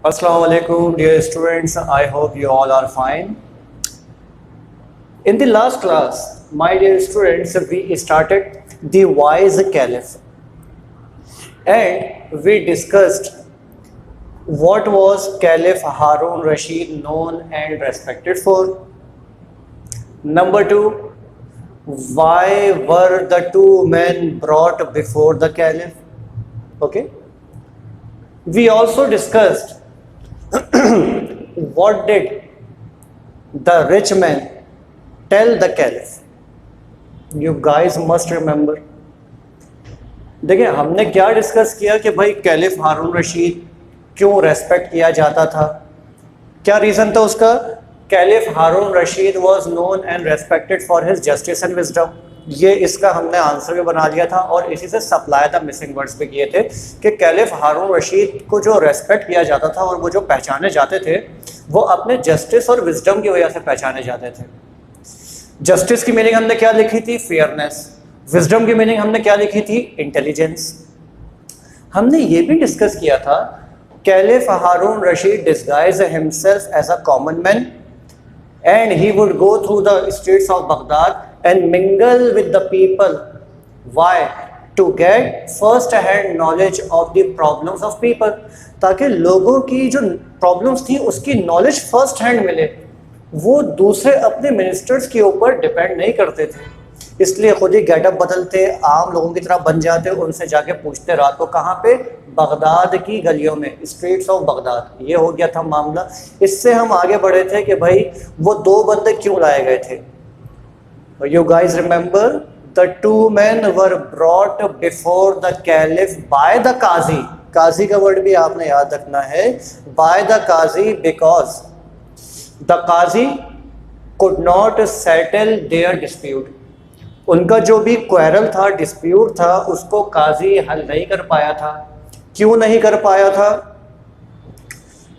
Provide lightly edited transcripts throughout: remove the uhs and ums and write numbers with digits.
Assalamu alaikum, dear students. I hope you all are fine. In the last class, my dear students, we started the wise caliph and we discussed what was Caliph Harun Rashid known and respected for. Number two, why were the two men brought before the caliph? Okay. We also discussed what did the rich man tell the caliph. You guys must remember. देखिए हमने क्या discuss किया कि भाई caliph Harun Rashid क्यों respect किया जाता था, क्या रीज़न था उसका। Caliph Harun Rashid was known and respected for his justice and wisdom. ये इसका हमने आंसर भी बना लिया था और इसी से सप्लाई द मिसिंग वर्ड्स भी किए थे कि कैलिफ हारून रशीद को जो रेस्पेक्ट किया जाता था और वो जो पहचाने जाते थे वो अपने जस्टिस और विजडम की वजह से पहचाने जाते थे। जस्टिस की मीनिंग हमने क्या लिखी थी, फेयरनेस। विजडम की मीनिंग हमने क्या लिखी थी, इंटेलिजेंस। हमने ये भी डिस्कस किया था caliph Harun Rashid disguise himself as a common man and he would go through the streets of Baghdad and mingle with the people. Why? To get first hand knowledge of the problems of people, ताकि लोगों की जो problems थी उसकी knowledge first hand मिले। वो दूसरे अपने मिनिस्टर्स के ऊपर डिपेंड नहीं करते थे, इसलिए खुद ही गेटअप बदलते, आम लोगों की तरह बन जाते, उनसे जाके पूछते रात को कहाँ पे, बगदाद की गलियों में, स्ट्रीट्स ऑफ बगदाद। ये हो गया था मामला। इससे हम आगे बढ़े थे कि भाई वो दो बंदे क्यों लाए गए थे। You guys remember the two man were brought before the caliph by the qazi. काजी का वर्ड भी आपने याद रखना है, by the qazi, because the qazi could not settle their dispute. उनका जो भी क्वेरल था, डिस्प्यूट था, उसको काजी हल नहीं कर पाया था। क्यों नहीं कर पाया था?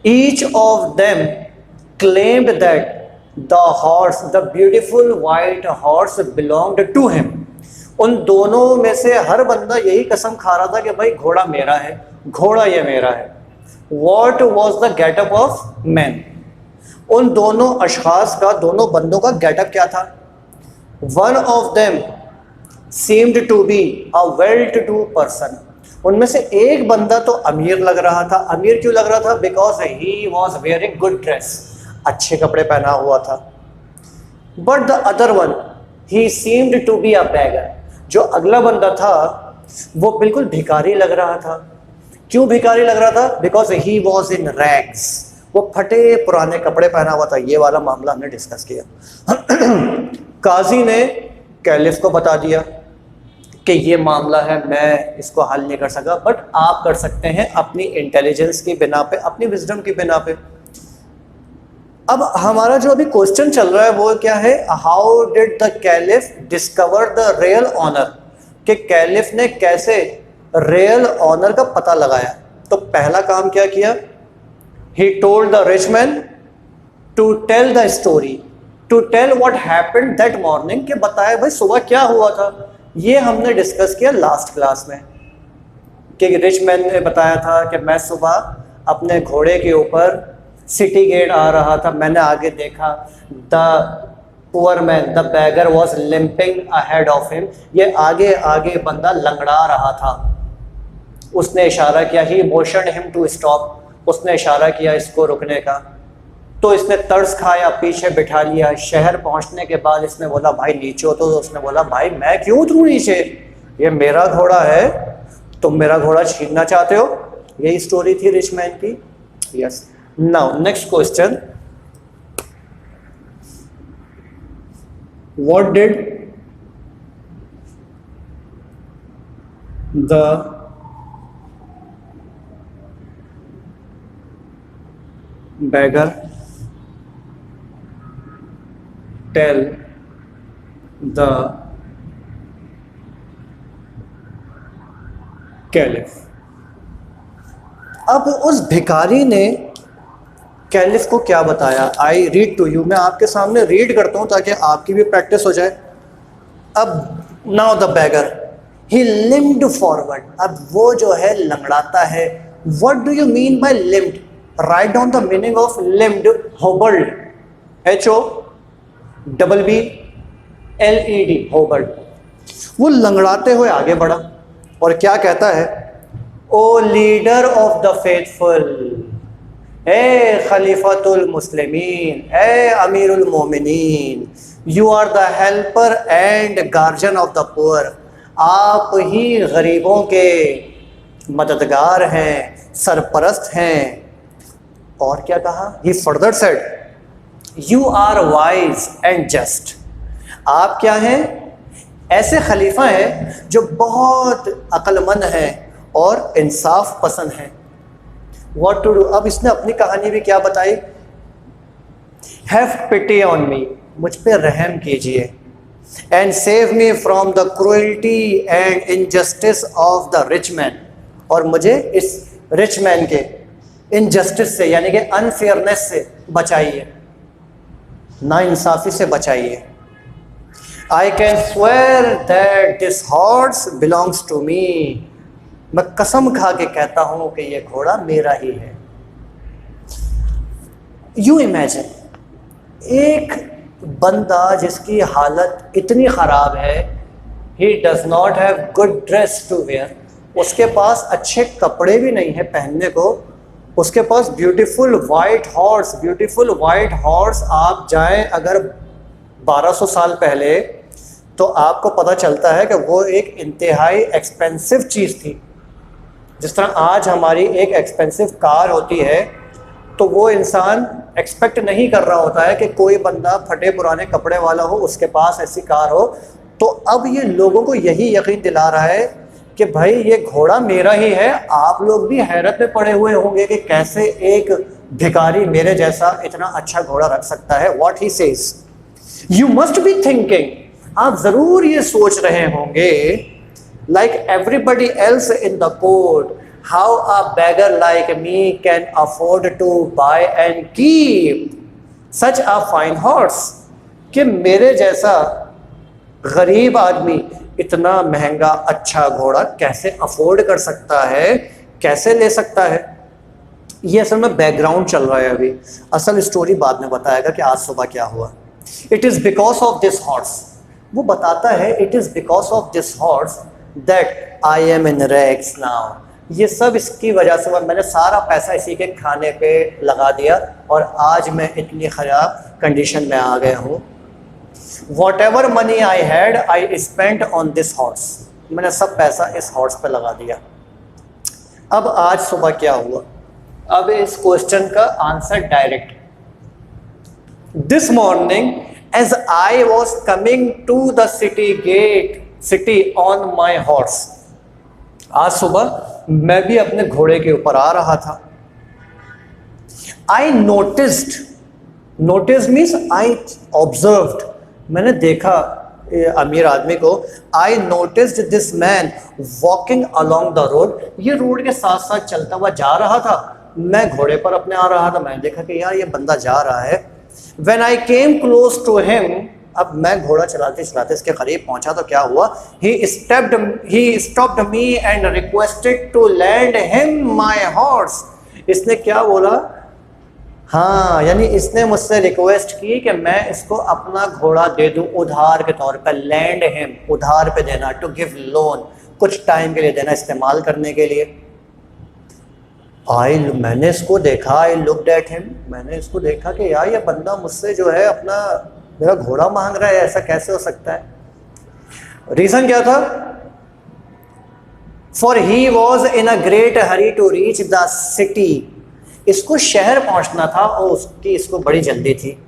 Each of them claimed that the horse, the beautiful white horse belonged to him. उन दोनों में से हर बंदा यही कसम खा रहा था कि भाई घोड़ा मेरा है, घोड़ा ये मेरा है। What was the getup of man? उन दोनों अशखास का, दोनों बंदों का गेटअप क्या था? One of them seemed to be a well-to-do person. उनमें से एक बंदा तो अमीर लग रहा था। अमीर क्यों लग रहा था? Because he was wearing good dress, अच्छे कपड़े पहना हुआ था। But the other one, he seemed to be a beggar. जो अगला बंदा था वो बिल्कुल भिखारी लग रहा था। क्यों भिखारी लग रहा था? Because he was in rags. वो फटे पुराने कपड़े पहना हुआ था। ये वाला मामला हमने डिस्कस किया। काजी ने कैलिफ को बता दिया कि ये मामला है, मैं इसको हल नहीं कर सका, बट आप कर सकते हैं अपनी इंटेलिजेंस की बिना पे, अपनी विजडम की बिना पे। अब हमारा जो अभी क्वेश्चन चल रहा है वो क्या है, how did the caliph discover the real owner, कि कैलिफ ने कैसे रियल ऑनर का पता लगाया। तो पहला काम क्या किया, he told the rich man to tell the story, to tell what happened that morning, के बताया भाई सुबह क्या हुआ था। ये हमने डिस्कस किया लास्ट क्लास में कि रिच मैन ने बताया था कि मैं सुबह अपने घोड़े के ऊपर सिटी गेट आ रहा था, मैंने आगे देखा, the poor man, the beggar was limping ahead of him, ये आगे आगे बंदा लंगड़ा रहा था। उसने इशारा किया, ही मोशनड हिम टू स्टॉप, उसने इशारा किया इसको रुकने का। तो इसने तर्स खाया, पीछे बिठा लिया। शहर पहुंचने के बाद इसने बोला भाई नीचे हो, तो उसने बोला भाई मैं क्यों उतरूं नीचे, ये मेरा घोड़ा है, तुम मेरा घोड़ा छीनना चाहते हो। यही स्टोरी थी रिच मैन की। Yes, now next question, what did the beggar tell the caliph? अब उस भिखारी ने कैलिफ को क्या बताया? आई रीड टू यू, मैं आपके सामने रीड करता हूं ताकि आपकी भी प्रैक्टिस हो जाए। अब now the beggar he limped forward, अब वो जो है लंगड़ाता है। What do you mean by limped? Write down the meaning of limped, hobbled, HOBBLED, hobbled. वो लंगड़ाते हुए आगे बढ़ा और क्या कहता है, O leader of the faithful, ए खलीफतुल मुस्लिमीन, ए अमीरुल मोमिनीन, you are the helper and guardian of the poor, आप ही गरीबों के मददगार हैं, सरपरस्त हैं। और क्या कहा, he further said, you are wise and just, आप क्या हैं, ऐसे खलीफा हैं जो बहुत अक्लमंद हैं और इंसाफ पसंद हैं। व्हाट टू डू, अब इसने अपनी कहानी भी क्या बताई, हैव पिटी ऑन मी, मुझ पे रहम कीजिए, and save me from the cruelty and injustice of the rich man, और मुझे इस रिच मैन के इनजस्टिस से यानी कि अनफेयरनेस से बचाइए, ना इंसाफी से बचाइए। I can swear that this horse belongs to me, मैं कसम खा के कहता हूं कि ये घोड़ा मेरा ही है। यू इमेजिन, एक बंदा जिसकी हालत इतनी ख़राब है, he does not have good dress to wear, उसके पास अच्छे कपड़े भी नहीं है पहनने को, उसके पास beautiful white horse, beautiful white horse, आप जाएं अगर 1200 साल पहले तो आपको पता चलता है कि वो एक इंतहाई एक्सपेंसिव चीज़ थी। जिस तरह आज हमारी एक एक्सपेंसिव कार होती है, तो वो इंसान एक्सपेक्ट नहीं कर रहा होता है कि कोई बंदा फटे पुराने कपड़े वाला हो, उसके पास ऐसी कार हो। तो अब ये लोगों को यही यकीन दिला रहा है कि भाई ये घोड़ा मेरा ही है। आप लोग भी हैरत में पड़े हुए होंगे कि कैसे एक भिखारी मेरे जैसा इतना अच्छा घोड़ा रख सकता है। What he says, you must be thinking, आप जरूर ये सोच रहे होंगे, like everybody else in the court, how a beggar like me can afford to buy and keep such a fine horse, कि मेरे जैसा गरीब आदमी इतना महंगा अच्छा घोड़ा कैसे अफोर्ड कर सकता है, कैसे ले सकता है। ये असल में बैकग्राउंड चल रहा है, अभी असल स्टोरी बाद में बताएगा कि आज सुबह क्या हुआ। It is because of this horse, वो बताता है, it is because of this horse that I am in rags now, ये सब इसकी वजह से, मैंने सारा पैसा इसी के खाने पे लगा दिया और आज मैं इतनी ख़राब कंडीशन में आ गया हूँ। What ever money I had I spent on this horse, मैंने सब पैसा इस हॉर्स पे लगा दिया। अब आज सुबह क्या हुआ, अब इस क्वेश्चन का answer direct. This morning as I was coming to the city on my horse, आज सुबह मैं भी अपने घोड़े के ऊपर आ रहा था। I noticed means I observed, मैंने देखा अमीर आदमी को। I noticed this man walking along the road, ये रोड के साथ साथ चलता हुआ जा रहा था, मैं घोड़े पर अपने आ रहा था, मैंने देखा कि यार ये बंदा जा रहा है। When I came close to him, अब मैं घोड़ा चलाते चलाते इसके करीब पहुंचा तो क्या हुआ, he stopped me and requested to lend him my horse, इसने क्या बोला, हाँ यानी इसने मुझसे रिक्वेस्ट की कि मैं इसको अपना घोड़ा दे दूं उधार के तौर पर। लैंड हिम, उधार पे देना, टू गिव लोन, कुछ टाइम के लिए देना, इस्तेमाल करने के लिए। मैंने इसको देखा, आई लुक्ड एट हिम, मैंने इसको देखा कि यार ये बंदा मुझसे जो है अपना मेरा घोड़ा मांग रहा है, ऐसा कैसे हो सकता है। रीजन क्या था, for he was in a great hurry to reach the city, इसको शहर पहुंचना था और उसकी इसको बड़ी जल्दी थी।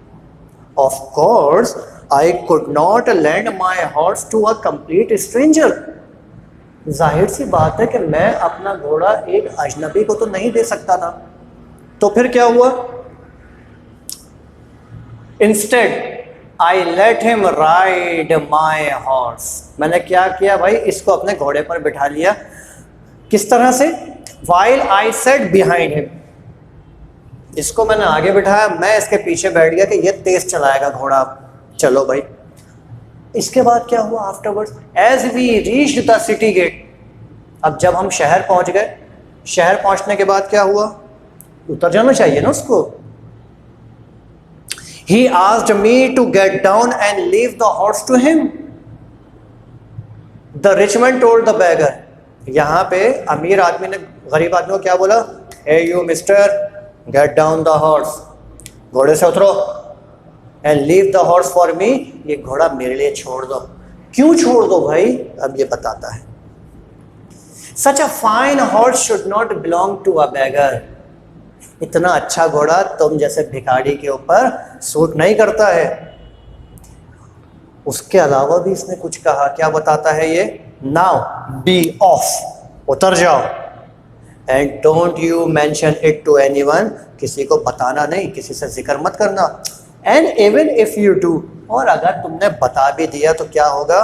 Of course I could not lend my horse to a complete stranger, जाहिर सी बात है कि मैं अपना घोड़ा एक अजनबी को तो नहीं दे सकता था। तो फिर क्या हुआ, instead I let him ride my horse, मैंने क्या किया भाई, इसको अपने घोड़े पर बिठा लिया। किस तरह से, while I set behind him, इसको मैंने आगे बिठाया, मैं इसके पीछे बैठ गया कि ये तेज चलाएगा घोड़ा, चलो भाई। इसके बाद क्या हुआ, afterwards as we reached the city gate, अब जब हम शहर पहुंच गए, शहर पहुंचने के बाद क्या हुआ, उतर जाना चाहिए ना उसको। He asked me to get down and leave the horse to him. The rich man told the beggar. यहाँ पे अमीर आदमी ने गरीब आदमी को क्या बोला? Hey you mister, get down the horse. घोड़े से उतरो and leave the horse for me. ये घोड़ा मेरे लिए छोड़ दो। क्यों छोड़ दो भाई? अब ये बताता है। Such a fine horse should not belong to a beggar. इतना अच्छा घोड़ा तुम जैसे भिखारी के ऊपर सूट नहीं करता है। उसके अलावा भी इसने कुछ कहा, क्या बताता है ये? नाउ बी ऑफ, उतर जाओ, and don't you mention it to anyone, किसी को बताना नहीं, किसी से जिक्र मत करना। And even if you do, और अगर तुमने बता भी दिया तो क्या होगा?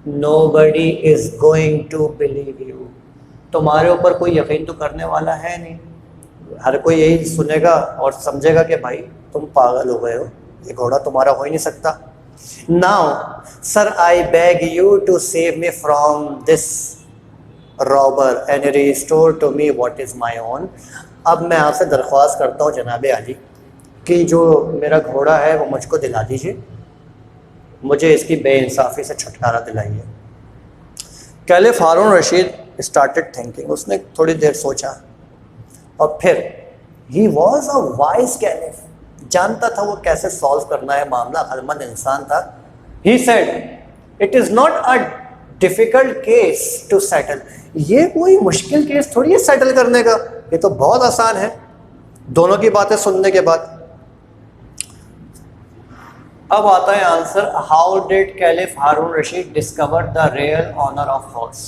Nobody is going to believe you, तुम्हारे ऊपर कोई यकीन तो करने वाला है नहीं। हर कोई यही सुनेगा और समझेगा कि भाई तुम पागल हो गए हो, ये घोड़ा तुम्हारा हो ही नहीं सकता। Now sir I beg you to save me from this robber and restore to me what is my own. अब मैं आपसे दरख्वास्त करता हूँ जनाबे आली कि जो मेरा घोड़ा है वो मुझको दिला दीजिए, मुझे इसकी बेइंसाफ़ी से छुटकारा दिलाइए। Caliph Harun Rashid started thinking, उसने थोड़ी देर सोचा और फिर he was a wise caliph, जानता था वो कैसे सॉल्व करना है मामला, अक्लमंद इंसान था। He said it is not a difficult case to settle, ये कोई मुश्किल केस थोड़ी है सेटल करने का, ये तो बहुत आसान है दोनों की बातें सुनने के बाद। अब आता है answer, how did caliph Harun Rashid discover the real owner of horse.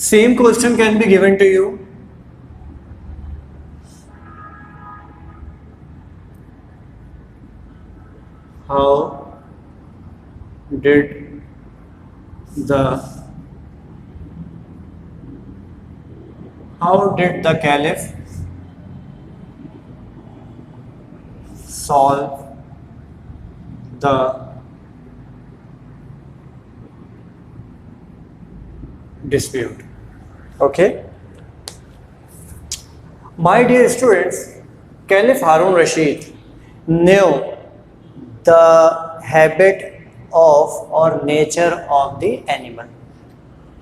Same question can be given to you. How did the caliph solve the dispute? Okay, my dear students, Caliph Harun Rashid knew the habit of or nature of the animal.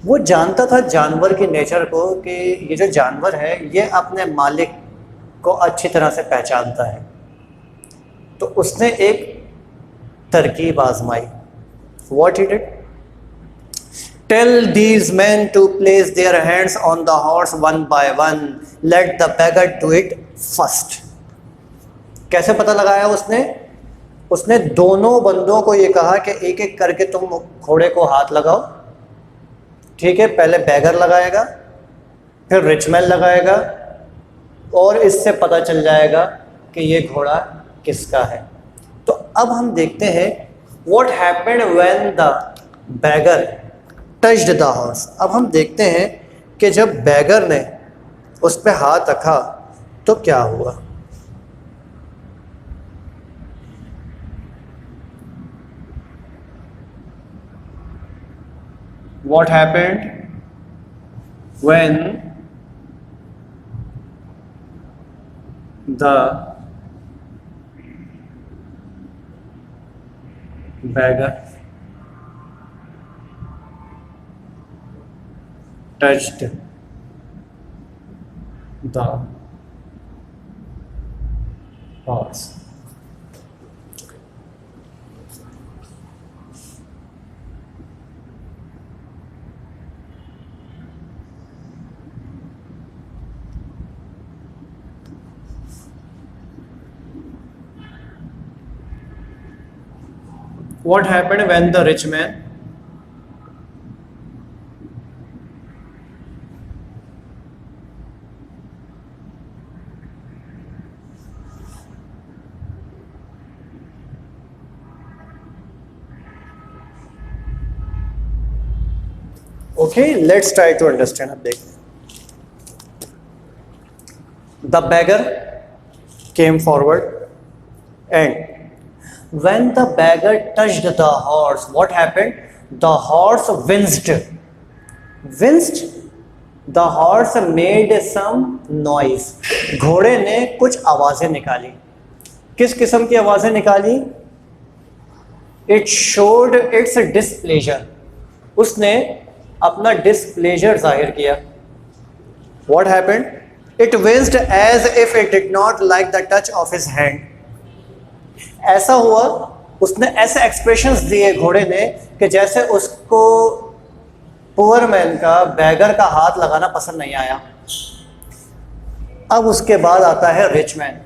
वो जानता था जानवर की nature को कि ये जो जानवर है ये अपने मालिक को अच्छी तरह से पहचानता है। तो उसने एक तरकीब आजमाई। What he did? Tell these men to place their hands on the horse one by one. Let the beggar do it first. कैसे पता लगाया उसने? उसने दोनों बंदों को ये कहा कि एक एक करके तुम घोड़े को हाथ लगाओ, ठीक है? पहले बैगर लगाएगा, फिर रिचमैन लगाएगा, और इससे पता चल जाएगा कि ये घोड़ा किसका है। तो अब हम देखते हैं what happened when the beggar touched the horse। अब हम देखते हैं कि जब बैगर ने उस पर हाथ रखा तो क्या हुआ। What happened when the beggar touched the horse? What happened when the rich man okay, let's try to understand. अब देखते हैं. The beggar came forward, and when the beggar touched the horse, what happened? The horse winced. Winced. The horse made some noise. घोड़े ने कुछ आवाजें निकाली. किस किस्म की आवाजें निकाली? It showed its displeasure. उसने अपना डिस्प्लेजर जाहिर किया. What happened? It winced as if it did not like the touch of his hand. ऐसा हुआ, उसने ऐसे एक्सप्रेशंस दिए घोड़े ने कि जैसे उसको पुअर मैन का, बैगर का हाथ लगाना पसंद नहीं आया. अब उसके बाद आता है rich man.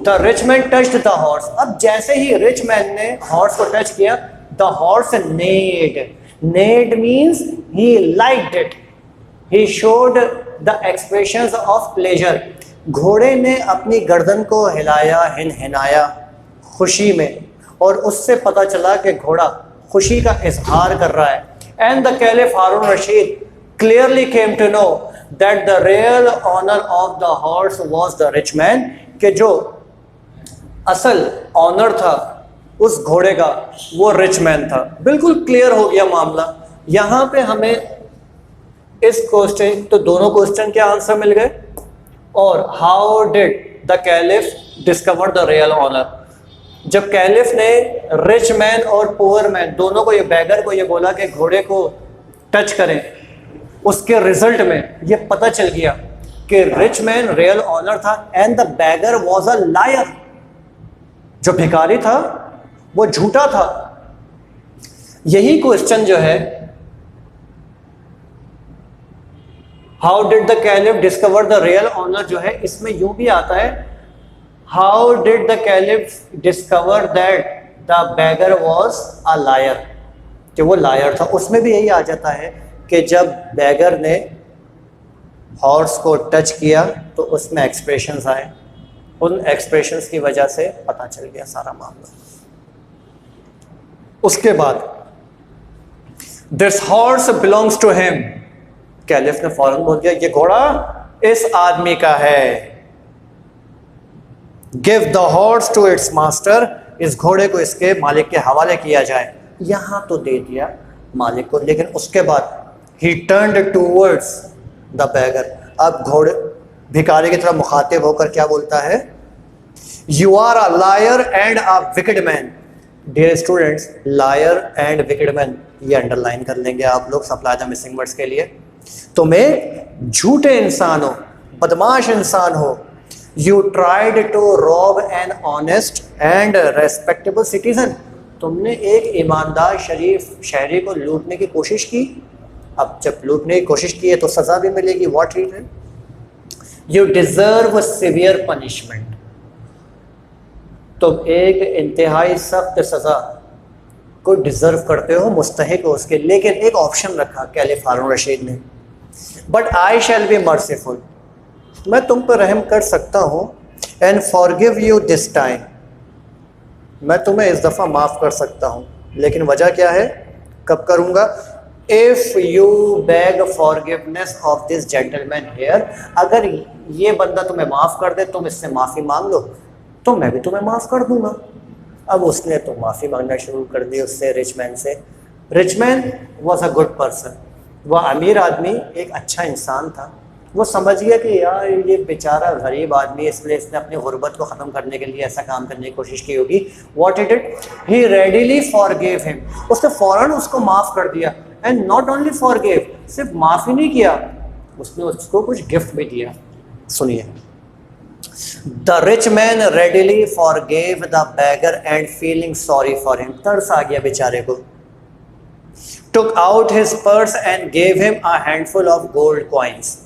The rich man touched the horse. अब जैसे ही रिच मैन ने हॉर्स को टच किया, the horse neighed. Neighed means he liked it. He showed the expressions of pleasure. घोड़े ने अपनी गर्दन को हिलाया, हिनहिनाया खुशी में, और उससे पता चला कि घोड़ा खुशी का इजहार कर रहा है. And the Caliph Harun Rashid clearly came to know that the real owner of the horse was the rich man. कि जो असल ऑनर था उस घोड़े का वो रिच मैन था. बिल्कुल क्लियर हो गया मामला. यहाँ पे हमें इस क्वेश्चन, तो दोनों क्वेश्चन के आंसर मिल गए. और how did the caliph discover the real owner. जब कैलिफ ने रिच मैन और पुअर मैन दोनों को, ये बैगर को ये बोला कि घोड़े को टच करें, उसके रिजल्ट में ये पता चल गया कि रिच मैन रियल ऑनर था and the beggar was a lawyer. जो भिखारी था वो झूठा था. यही क्वेश्चन जो है, how did the caliph discover the real owner, जो है इसमें यूं भी आता है, how did the caliph discover that the beggar was a liar, कि वो लायर था. उसमें भी यही आ जाता है कि जब बैगर ने हॉर्स को टच किया तो उसमें एक्सप्रेशंस आए. उन एक्सप्रेशंस की वजह से पता चल गया सारा मामला. उसके बाद this horse belongs to him. Caliph ने फौरन बोल दिया ये घोड़ा इस आदमी का है. Give the horse to its master. इस घोड़े को इसके मालिक के हवाले किया जाए. यहां तो दे दिया मालिक को, लेकिन उसके बाद ही टर्न्ड टूवर्ड्स द बैगर. अब घोड़े भिखारी की तरफ मुखातिब होकर क्या बोलता है? You are a liar and a wicked man. Dear students, liar and wicked man ये अंडरलाइन कर लेंगे आप लोग सप्लाई द मिसिंग वर्ड्स के लिए. तुम एक झूठे इंसान हो, बदमाश इंसान हो. You tried to rob an honest and respectable citizen. तुमने एक ईमानदार शरीफ शहरी को लूटने की कोशिश की. अब जब लूटने की कोशिश की है तो सज़ा भी मिलेगी. What treatment? You deserve severe punishment. तुम एक इंतहाई सख्त सज़ा को डिज़र्व करते हो, मुस्तहिक हो उसके. लेकिन एक ऑप्शन रखा कैलिफ हारून रशीद ने, but I shall be merciful. मैं तुम पर रहम कर सकता हूँ. And forgive you this time. मैं तुम्हें इस दफ़ा माफ़ कर सकता हूँ. लेकिन वजह क्या है? कब करूँगा? If you beg forgiveness of this gentleman here. अगर ये बंदा तुम्हें माफ़ कर दे, तुम इससे माफ़ी मांग लो, तो मैं भी तुम्हें माफ़ कर दूंगा. अब उसने तो माफ़ी मांगना शुरू कर दी उससे, रिच मैन से. Rich man was a good person. वह अमीर आदमी एक अच्छा इंसान था. वो समझ गया कि यार ये बेचारा गरीब आदमी है, इसलिए इसने अपनी गुर्बत को ख़त्म करने के लिए ऐसा काम करने की कोशिश की होगी. What it it? He readily forgive him. उसने फ़ौरन उसको माफ़ कर दिया. एंड नॉट ओनली फॉरगिव, सिर्फ माफ़ ही नहीं किया, उसने उसको कुछ गिफ्ट भी दिया. सुनिए. The rich man readily forgave the bagger and feeling sorry for him. तरस आ गया बेचारे को. Took out his purse and gave him a handful of gold coins.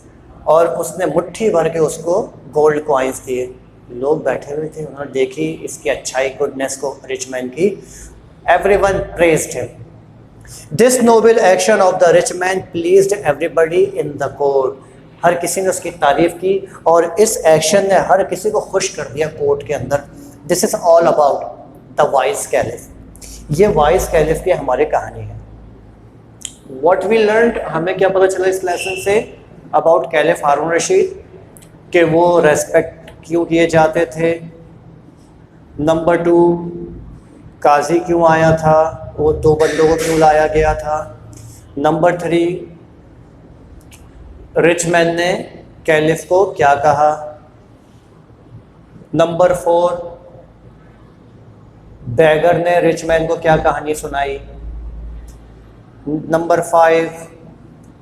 और उसने मुट्ठी भर के उसको गोल्ड कॉइन्स दिए. लोग बैठे हुए थे, उन्होंने देखी इसकी अच्छाई, गुडनेस को, रिच मैन की. Everyone praised him. This noble action of the rich man pleased everybody in the court. हर किसी ने उसकी तारीफ की और इस एक्शन ने हर किसी को खुश कर दिया कोर्ट के अंदर. This is all about the vice caliph. ये वाइस कैलिफ की हमारी कहानी है. व्हाट वी लर्नड, हमें क्या पता चला इस lesson say about caliph Harun Rashid, कि वो रेस्पेक्ट क्यों किए जाते थे. नंबर 2, काजी क्यों आया था, वो 2 बंदों को क्यों लाया गया था. नंबर 3, रिच मैन ने कैलिफ को क्या कहा. नंबर 4, बैगर ने रिच मैन को क्या कहानी सुनाई. नंबर 5,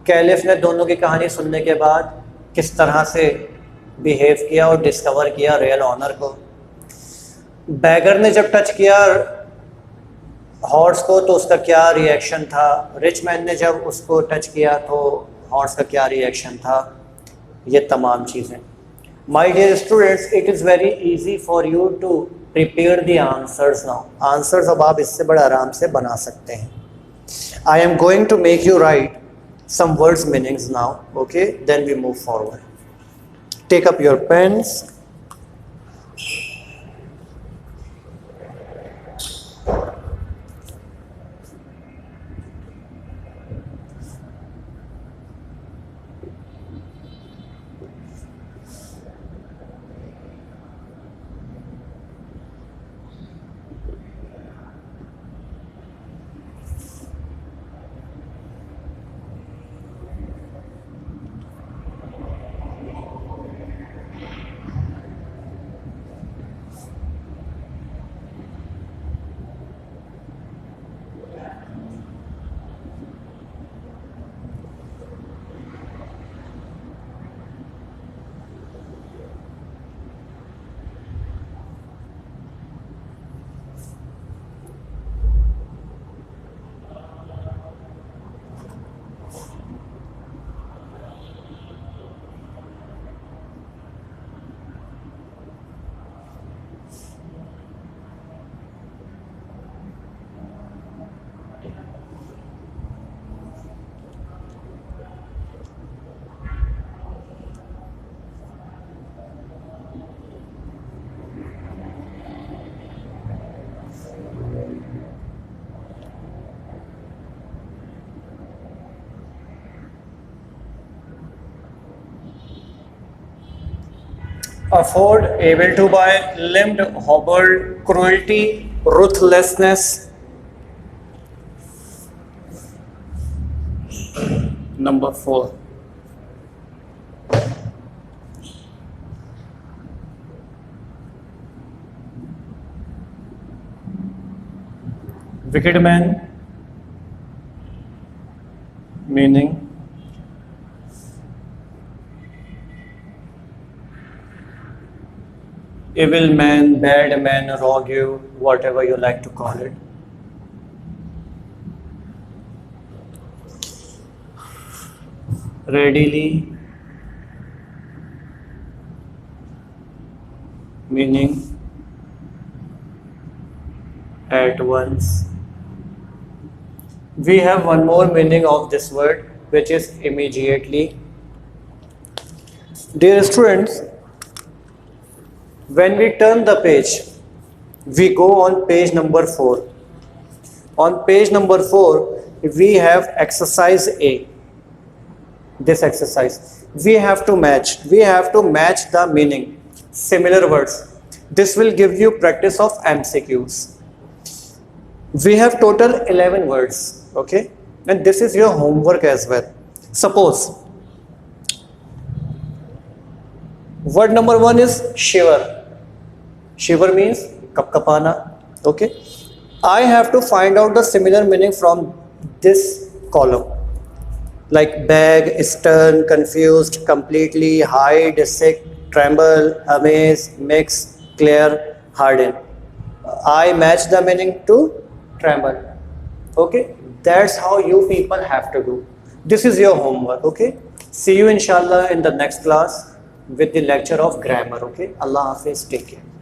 कैलिफ ने दोनों की कहानी सुनने के बाद किस तरह से बिहेव किया और डिस्कवर किया रियल ऑनर को. बैगर ने जब टच किया हॉर्स को तो उसका क्या रिएक्शन था. रिच मैन ने जब उसको टच किया तो हॉर्स का क्या रिएक्शन था. ये तमाम चीज़ें. My dear students, it is very easy for you to prepare the answers now. Answers अब आप इससे बड़े आराम से बना सकते हैं. I am going to make you write some words meanings now, okay, then we move forward. Take up your pens. Afford, able to buy, limbed, hobbled, cruelty, ruthlessness. Number 4. Wicked man, meaning evil man, bad man, rogue, whatever you like to call it. Readily, meaning at once. We have one more meaning of this word, which is immediately. Dear students, when we turn the page, we go on page number 4. On page number 4, we have exercise A. This exercise, we have to match the meaning, similar words. This will give you practice of MCQs. We have total 11 words, okay, and this is your homework as well. Suppose word number 1 is shiver. Shiver means kapkapana, okay. I have to find out the similar meaning from this column, like beg, stun, confused, completely, hide, sick, tremble, amaze, mix, clear, harden. I match the meaning to tremble, okay. That's how you people have to do. This is your homework, okay. See you inshallah in the next class. with the lecture of grammar. Okay, Allah Hafiz, take care.